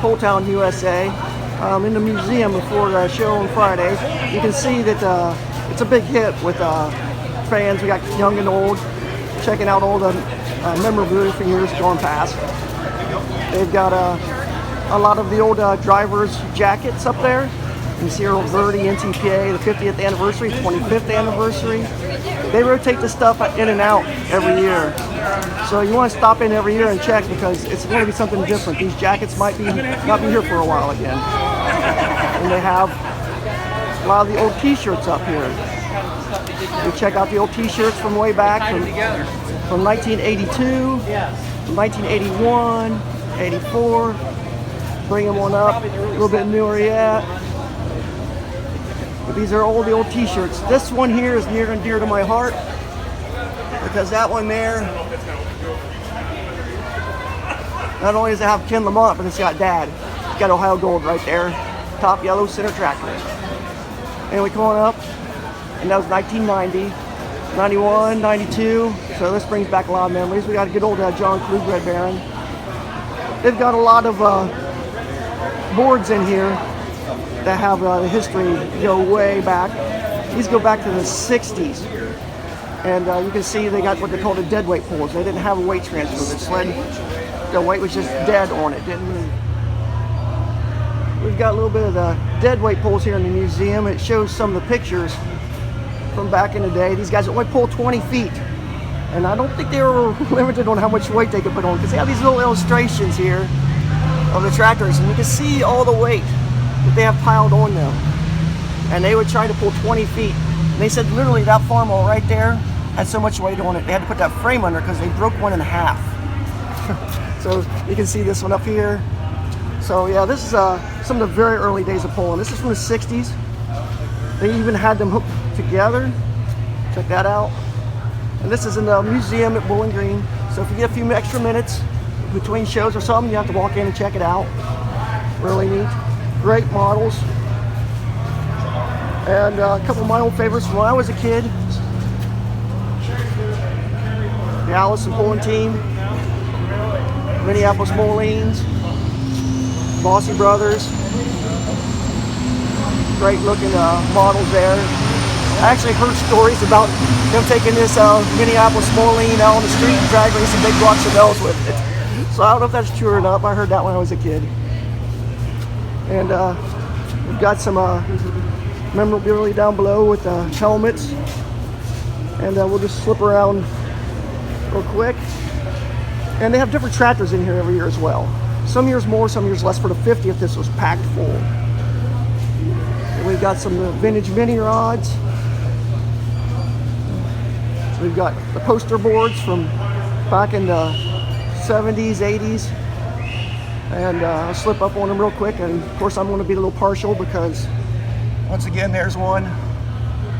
PULLTOWN, USA. In the museum before the show on Friday. You can see that it's a big hit with fans. We got young and old checking out all the memorabilia from years gone past. They've got a lot of the old drivers' jackets up there. You can see Earl Birdie, NTPA, the 50th anniversary, 25th anniversary. They rotate the stuff in and out every year. So you want to stop in every year and check because it's going to be something different. These jackets might not be here for a while again. And they have a lot of the old t-shirts up here. You check out the old t-shirts from way back from 1982, 1981, 84. Bring them on up, a little bit newer yet. But these are all the old t-shirts. This one here is near and dear to my heart because that one there, not only does it have Ken Lamont, but it's got Dad. It's got Ohio Gold right there, top yellow center tractor. Anyway, come on up, and that was 1990, 91, 92. So this brings back a lot of memories. We got a good old John Klug Red Baron. They've got a lot of boards in here that have the history go way back. These go back to the 60s. And you can see they got what they call the dead weight pulls. They didn't have a weight transfer. The sled, the weight was just dead on it, didn't move. We've got a little bit of the dead weight pulls here in the museum. It shows some of the pictures from back in the day. These guys only pull 20 feet. And I don't think they were limited on how much weight they could put on because they have these little illustrations here of the tractors. And you can see all the weight that they have piled on them. And they would try to pull 20 feet. And they said literally that farm wall right there had so much weight on it, they had to put that frame under because they broke one in half. So you can see this one up here. So yeah, this is some of the very early days of pulling. This is from the 60s. They even had them hooked together. Check that out. And this is in the museum at Bowling Green. So if you get a few extra minutes between shows or something, you have to walk in and check it out. Really neat. Great models. And a couple of my old favorites from when I was a kid. The Allison Pulling Team. Minneapolis Moline. Bossy Brothers. Great looking models there. I actually heard stories about them taking this Minneapolis Moline out on the street and dragging some big blocks of bells with it. So I don't know if that's true or not, but I heard that when I was a kid. And we've got some memorabilia down below with helmets. And we'll just slip around real quick. And they have different tractors in here every year as well. Some years more, some years less. For the 50th, this was packed full. And we've got some vintage mini rods. We've got the poster boards from back in the 70s, 80s. And I'll slip up on them real quick. And of course, I'm going to be a little partial because once again, there's one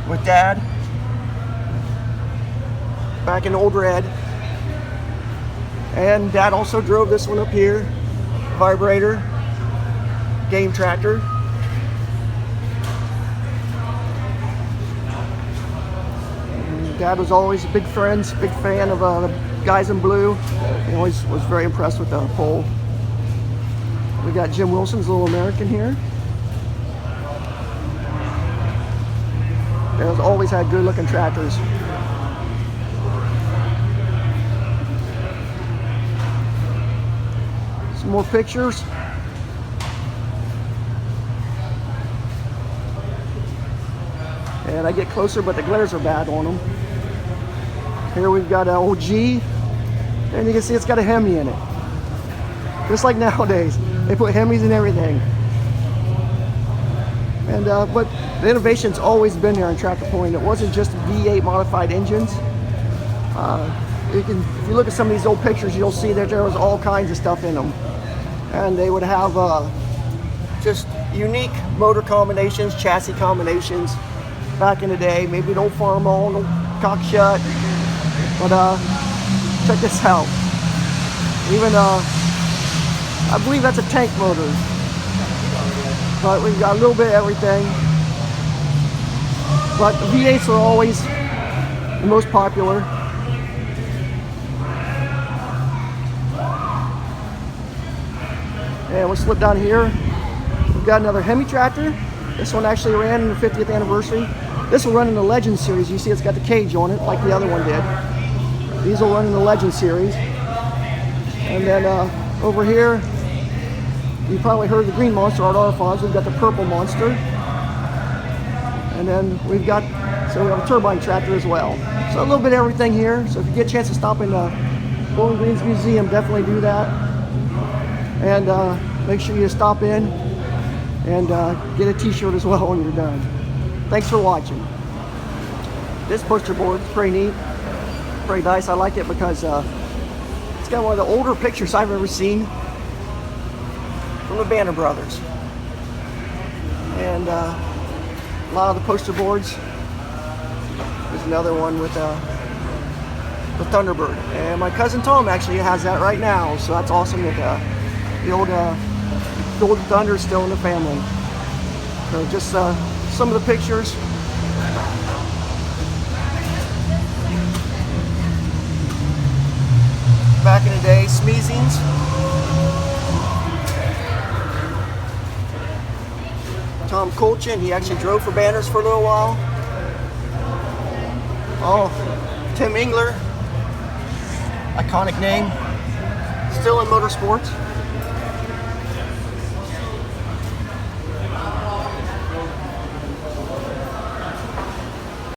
with Dad back in Old Red. And Dad also drove this one up here, vibrator, game tractor. And Dad was always a big fan of the guys in blue. He always was very impressed with the pole. We got Jim Wilson's Little American here. They've always had good looking tractors. Some more pictures. And I get closer, but the glares are bad on them. Here we've got an OG, and you can see it's got a Hemi in it. Just like nowadays, they put Hemis in everything. And but the innovation's always been there in tractor pulling. It wasn't just V8 modified engines. If you look at some of these old pictures, you'll see that there was all kinds of stuff in them. And they would have just unique motor combinations, chassis combinations back in the day. Maybe an old Farmall, an old cock shut. But check this out. Even I believe that's a tank motor. But we've got a little bit of everything. But the V8s are always the most popular. And we'll slip down here. We've got another Hemi tractor. This one actually ran in the 50th anniversary. This will run in the Legend series. You see it's got the cage on it like the other one did. These will run in the Legend series. And then over here, you probably heard the green monster, Art Arfons. We've got the purple monster. And then we've got, so we have a turbine tractor as well. So a little bit of everything here. So if you get a chance to stop in the Bowling Green's Museum, definitely do that. And make sure you stop in and get a t-shirt as well when you're done. Thanks for watching. This poster board is pretty neat, pretty nice. I like it because it's got one of the older pictures I've ever seen from the Banner Brothers. And a lot of the poster boards. There's another one with the Thunderbird. And my cousin Tom actually has that right now, so that's awesome that the old Golden Thunder is still in the family. So just some of the pictures. Back in the day, Smeezings. Tom Colchin, he actually drove for Banners for a little while. Oh, Tim Engler, iconic name, still in motorsports.